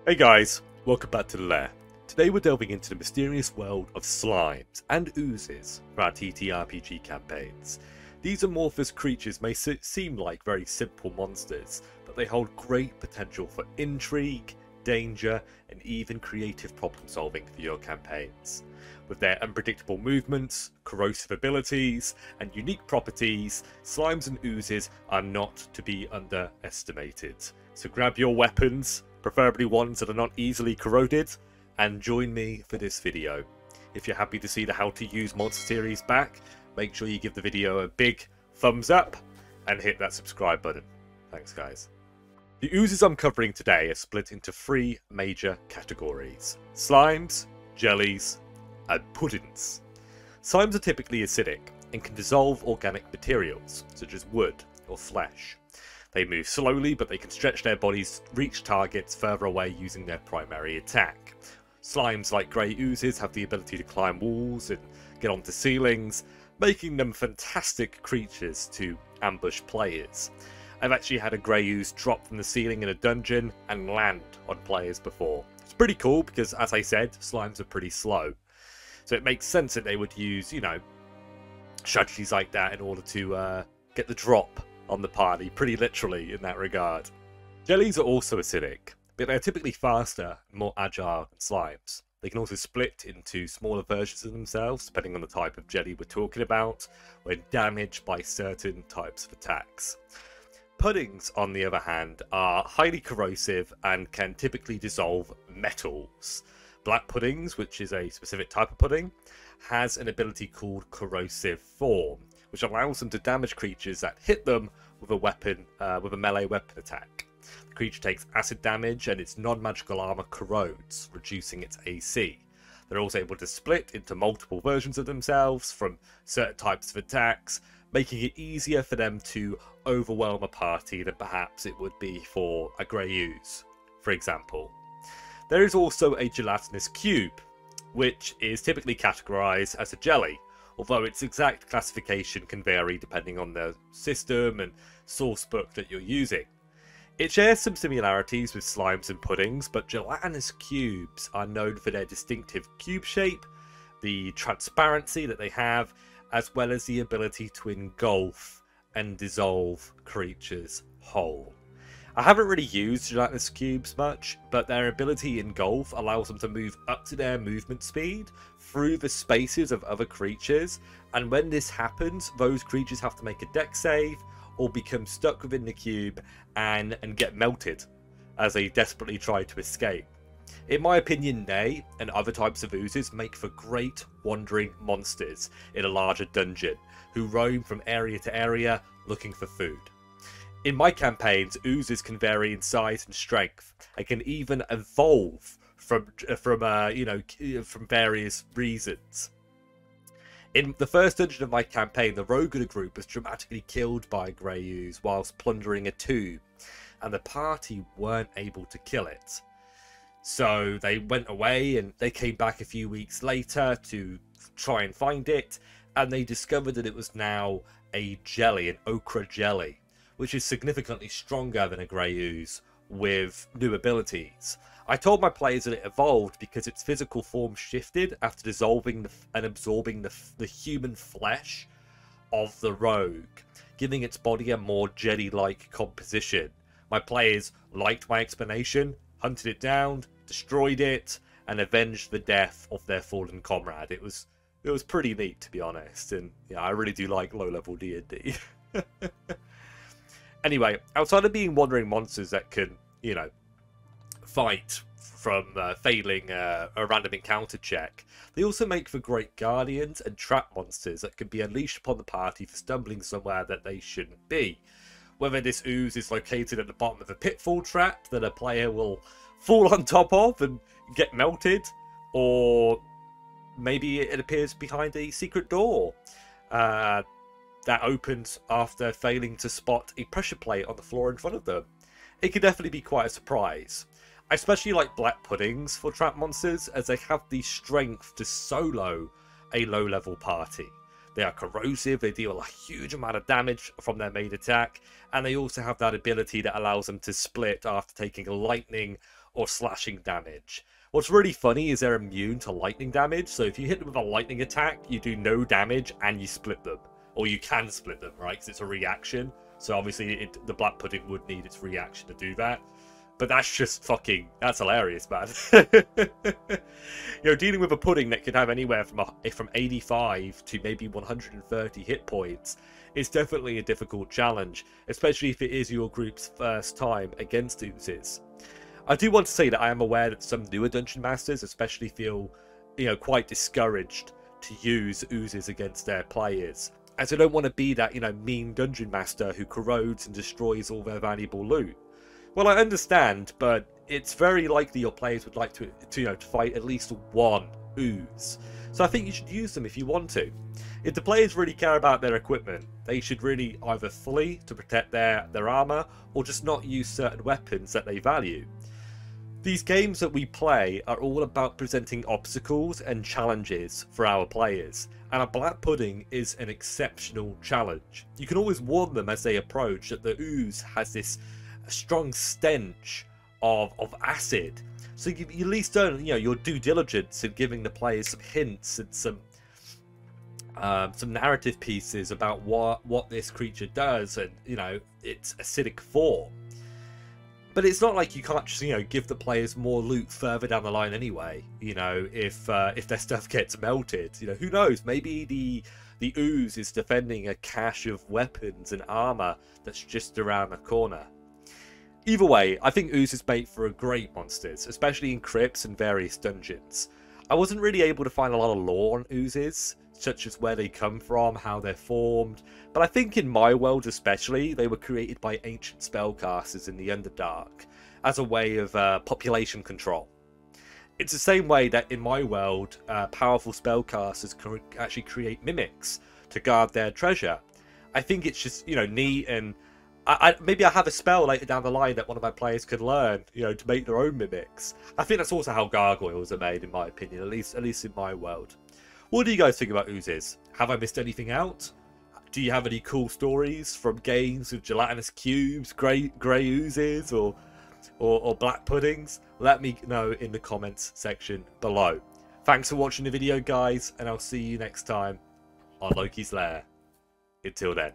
Hey guys, welcome back to the lair. Today we're delving into the mysterious world of slimes and oozes for our TTRPG campaigns. These amorphous creatures may seem like very simple monsters, but they hold great potential for intrigue, danger, and even creative problem solving for your campaigns. With their unpredictable movements, corrosive abilities, and unique properties, slimes and oozes are not to be underestimated. So grab your weapons, preferably ones that are not easily corroded, and join me for this video. If you're happy to see the How to Use Monster series back, make sure you give the video a big thumbs up and hit that subscribe button. Thanks guys. The oozes I'm covering today are split into three major categories: slimes, jellies, and puddings. Slimes are typically acidic and can dissolve organic materials such as wood or flesh. They move slowly, but they can stretch their bodies to reach targets further away using their primary attack. Slimes like grey oozes have the ability to climb walls and get onto ceilings, making them fantastic creatures to ambush players. I've actually had a grey ooze drop from the ceiling in a dungeon and land on players before. It's pretty cool because, as I said, slimes are pretty slow. So it makes sense that they would use, strategies like that in order to get the drop on the party, pretty literally in that regard. Jellies are also acidic, but they're typically faster and more agile than slimes. They can also split into smaller versions of themselves, depending on the type of jelly we're talking about, when damaged by certain types of attacks. Puddings, on the other hand, are highly corrosive and can typically dissolve metals. Black puddings, which is a specific type of pudding, has an ability called corrosive form, which allows them to damage creatures that hit them with a melee weapon attack. The creature takes acid damage and its non-magical armor corrodes, reducing its AC. They're also able to split into multiple versions of themselves from certain types of attacks, making it easier for them to overwhelm a party than perhaps it would be for a grey ooze, for example. There is also a gelatinous cube, which is typically categorized as a jelly, although its exact classification can vary depending on the system and source book that you're using. It shares some similarities with slimes and puddings, but gelatinous cubes are known for their distinctive cube shape, the transparency that they have, as well as the ability to engulf and dissolve creatures whole. I haven't really used gelatinous cubes much, but their ability engulf allows them to move up to their movement speed through the spaces of other creatures, and when this happens, those creatures have to make a dex save or become stuck within the cube and get melted as they desperately try to escape. In my opinion, they and other types of oozes make for great wandering monsters in a larger dungeon who roam from area to area looking for food. In my campaigns, oozes can vary in size and strength and can even evolve from various reasons. In the first dungeon of my campaign, the rogue of the group was dramatically killed by a grey ooze whilst plundering a tomb, and the party weren't able to kill it. So they went away and they came back a few weeks later to try and find it, and they discovered that it was now a jelly, an ochre jelly, which is significantly stronger than a grey ooze with new abilities. I told my players that it evolved because its physical form shifted after dissolving and absorbing the human flesh of the rogue, giving its body a more jelly-like composition. My players liked my explanation, hunted it down, destroyed it, and avenged the death of their fallen comrade. It was pretty neat, to be honest, and yeah, I really do like low-level D&D. Anyway, outside of being wandering monsters that can, fight from failing a random encounter check, they also make for great guardians and trap monsters that can be unleashed upon the party for stumbling somewhere that they shouldn't be. Whether this ooze is located at the bottom of a pitfall trap that a player will fall on top of and get melted, or maybe it appears behind a secret door that opens after failing to spot a pressure plate on the floor in front of them. It can definitely be quite a surprise. I especially like black puddings for trap monsters, as they have the strength to solo a low-level party. They are corrosive, they deal a huge amount of damage from their main attack, and they also have that ability that allows them to split after taking lightning or slashing damage. What's really funny is they're immune to lightning damage, so if you hit them with a lightning attack, you do no damage and you split them. Or you can split them, right? Because it's a reaction. So obviously the Black Pudding would need its reaction to do that. But that's just fucking... That's hilarious, man. Dealing with a pudding that can have anywhere from 85 to maybe 130 hit points is definitely a difficult challenge, especially if it is your group's first time against Oozes. I do want to say that I am aware that some newer Dungeon Masters especially feel, quite discouraged to use Oozes against their players, as they don't want to be that, mean Dungeon Master who corrodes and destroys all their valuable loot. Well, I understand, but it's very likely your players would like to fight at least one Ooze. So I think you should use them if you want to. If the players really care about their equipment, they should really either flee to protect their armor, or just not use certain weapons that they value. These games that we play are all about presenting obstacles and challenges for our players, and a Black Pudding is an exceptional challenge. You can always warn them as they approach that the Ooze has this strong stench of acid, so you at least done your due diligence in giving the players some hints and some narrative pieces about what this creature does and its acidic form. But it's not like you can't just give the players more loot further down the line anyway. If their stuff gets melted, who knows, maybe the Ooze is defending a cache of weapons and armor that's just around the corner. Either way, I think Oozes make for great monsters, especially in crypts and various dungeons. I wasn't really able to find a lot of lore on Oozes, such as where they come from, how they're formed, but I think in my world especially, they were created by ancient spellcasters in the Underdark as a way of population control. It's the same way that in my world, powerful spellcasters can actually create mimics to guard their treasure. I think it's just, neat, and maybe I have a spell later down the line that one of my players could learn, to make their own mimics. I think that's also how gargoyles are made, in my opinion, at least in my world. What do you guys think about Oozes? Have I missed anything out? Do you have any cool stories from games with gelatinous cubes, grey Oozes, or black puddings? Let me know in the comments section below. Thanks for watching the video, guys, and I'll see you next time on Loki's Lair. Until then.